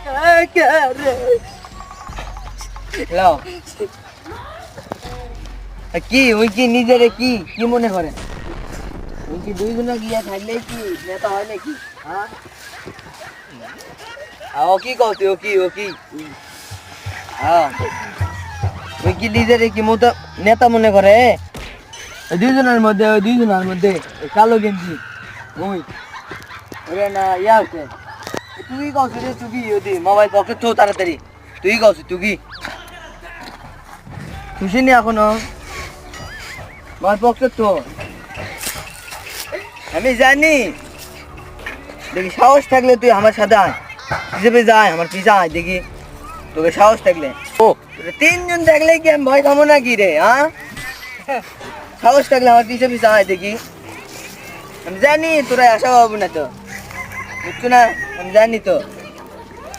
কি ওই কি নিজেরে কি কি মনে করে? ওই কি দুইজনে গিয়া থাকলে কি নেতা হয় নাকি? হ্যাঁ ও কি কওতি ও কি হ্যাঁ ওই কি নিজেরে কি মতো নেতা মনে করে? ওই দুইজনের মধ্যে ওই কালো গেঞ্জি ওই ওরে না ইয়া আছে। তুই কওছি রে তুই ওদি মোবাইল পকেট তো তাড়াতাড়ি তুই কওছি তুই খুশিনি এখনো মোবাইল পকেট তো আমি জানি। দেখি সাহস থাকলে তুই আমার সাথে আয় হিসেবে যায় আমার পিছা আয় দেখি তোকে সাহস থাকলে। ও তিনজন দেখলে কি আমি ভয় খাবো না কি রে? হ্যাঁ সাহস থাকলে আমার পিছে পিছা আয় দেখি। আমি জানি তোরা আশা পাবো না তো বুঝছো না আমি জানি তো।